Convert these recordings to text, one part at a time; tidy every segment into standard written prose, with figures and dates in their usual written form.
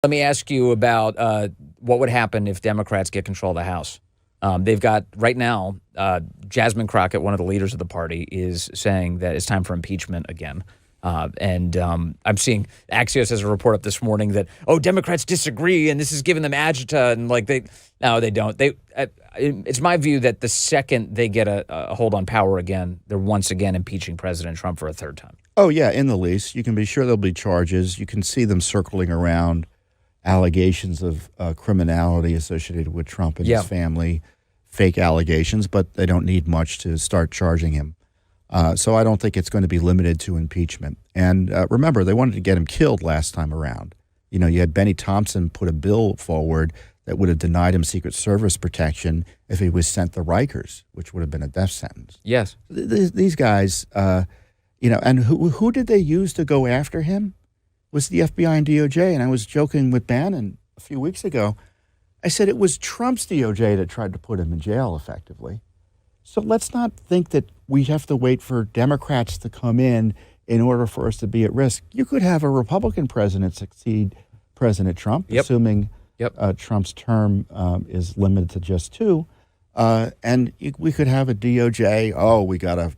Let me ask you about what would happen if Democrats get control of the House. They've got, right now, Jasmine Crockett, one of the leaders of the party, is saying that it's time for impeachment again. And I'm seeing Axios has a report up this morning that, Democrats disagree and this is giving them agita. And no, they don't. It's my view that the second they get a hold on power again, they're once again impeaching President Trump for a third time. Oh, yeah, in the least. You can be sure there'll be charges. You can see them circling around allegations of criminality associated with Trump and his family, fake allegations, but they don't need much to start charging him. So I don't think it's going to be limited to impeachment. And remember, they wanted to get him killed last time around. You had Benny Thompson put a bill forward that would have denied him Secret Service protection if he was sent to Rikers, which would have been a death sentence. Yes. These guys, and who did they use to go after him? It was the FBI and DOJ. And I was joking with Bannon a few weeks ago. I said it was Trump's DOJ that tried to put him in jail effectively. So let's not think that we have to wait for Democrats to come in order for us to be at risk. You could have a Republican president succeed President Trump, assuming Trump's term is limited to just 2. And we could have a DOJ, we got to,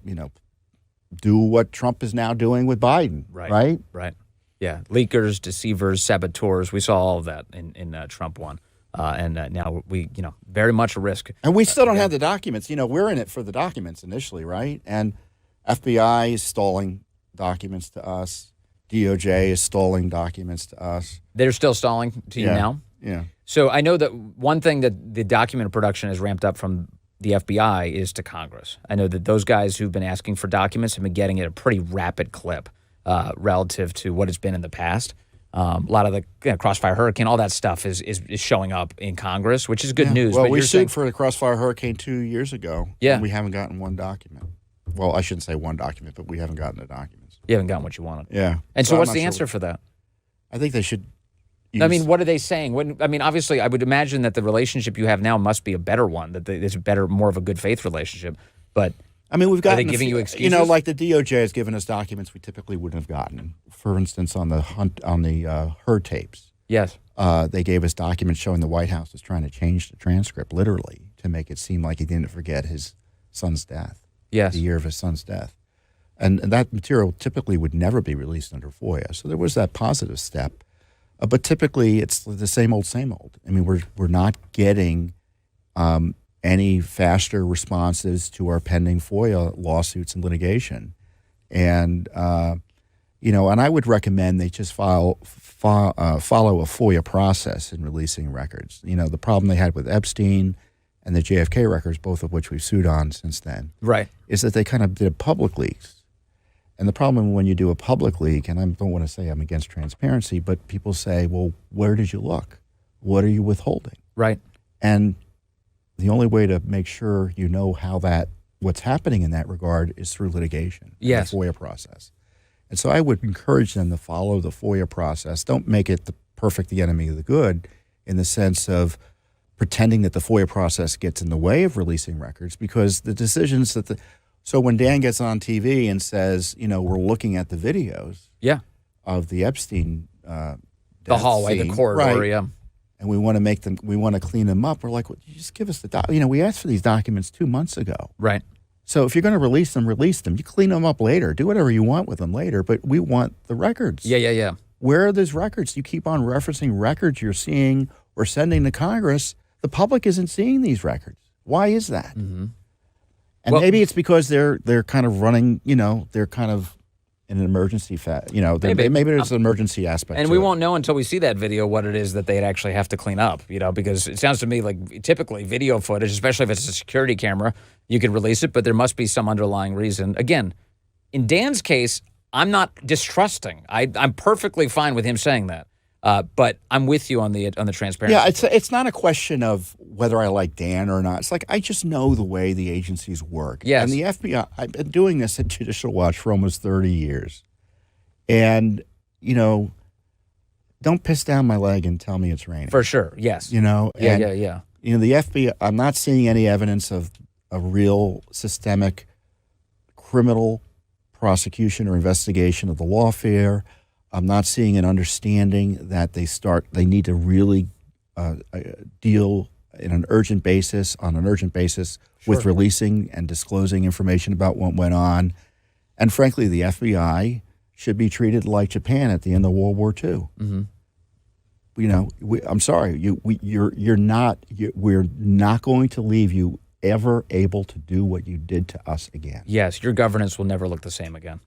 do what Trump is now doing with Biden, right? Right. Yeah, leakers, deceivers, saboteurs. We saw all of that in Trump 1. And now we, very much a risk. And we still don't have the documents. We're in it for the documents initially, right? And FBI is stalling documents to us. DOJ is stalling documents to us. They're still stalling to you now? Yeah. So I know that one thing that the document production has ramped up from the FBI is to Congress. I know that those guys who've been asking for documents have been getting at a pretty rapid clip relative to what it's been in the past. A lot of the Crossfire Hurricane, all that stuff is showing up in Congress, which is good news. Well, but we sued for the Crossfire Hurricane 2 years ago. Yeah. And we haven't gotten one document. Well, I shouldn't say one document, but we haven't gotten the documents. You haven't gotten what you wanted. Yeah. And so what's the answer for that? I think they should what are they saying? Obviously, I would imagine that the relationship you have now must be a better one, that it's more of a good faith relationship. But we've got. Are they giving you excuses? Like the DOJ has given us documents we typically wouldn't have gotten. For instance, on the Hur tapes. Yes. They gave us documents showing the White House was trying to change the transcript literally to make it seem like he didn't forget his son's death. Yes. The year of his son's death. And that material typically would never be released under FOIA. So there was that positive step. But typically it's the same old, same old. We're not getting any faster responses to our pending FOIA lawsuits and litigation. And, and I would recommend they just follow a FOIA process in releasing records. The problem they had with Epstein and the JFK records, both of which we've sued on since then, is that they kind of did public leaks. And the problem when you do a public leak, and I don't want to say I'm against transparency, but people say, well, where did you look? What are you withholding? Right. And the only way to make sure you know what's happening in that regard is through litigation, the FOIA process. And so I would encourage them to follow the FOIA process. Don't make it the enemy of the good in the sense of pretending that the FOIA process gets in the way of releasing records, because the decisions so when Dan gets on TV and says, we're looking at the videos of the Epstein the hallway, scene, the corridor, and we want to clean them up. We're like, well, you just give us the we asked for these documents 2 months ago. Right. So if you're going to release them, release them. You clean them up later. Do whatever you want with them later, but we want the records. Yeah. Where are those records? You keep on referencing records you're seeing or sending to Congress. The public isn't seeing these records. Why is that? Mm-hmm. And maybe it's because they're kind of running, they're kind of in an emergency maybe there's an emergency aspect and to we it. won't know until we see that video what it is that they'd actually have to clean up, because it sounds to me like typically video footage, especially if it's a security camera, you could release it, but there must be some underlying reason. Again, in Dan's case, I'm not distrusting. I'm perfectly fine with him saying that. But I'm with you on the transparency. Yeah, it's not a question of whether I like Dan or not. It's like I just know the way the agencies work. Yes. And the FBI, I've been doing this at Judicial Watch for almost 30 years. And, don't piss down my leg and tell me it's raining. For sure, yes. Yeah. The FBI, I'm not seeing any evidence of a real systemic criminal prosecution or investigation of the lawfare. I'm not seeing an understanding that they need to really deal on an urgent basis with releasing and disclosing information about what went on. And frankly, the FBI should be treated like Japan at the end of World War II. Mm-hmm. I'm sorry, we're not going to leave you ever able to do what you did to us again. Yes, your governance will never look the same again.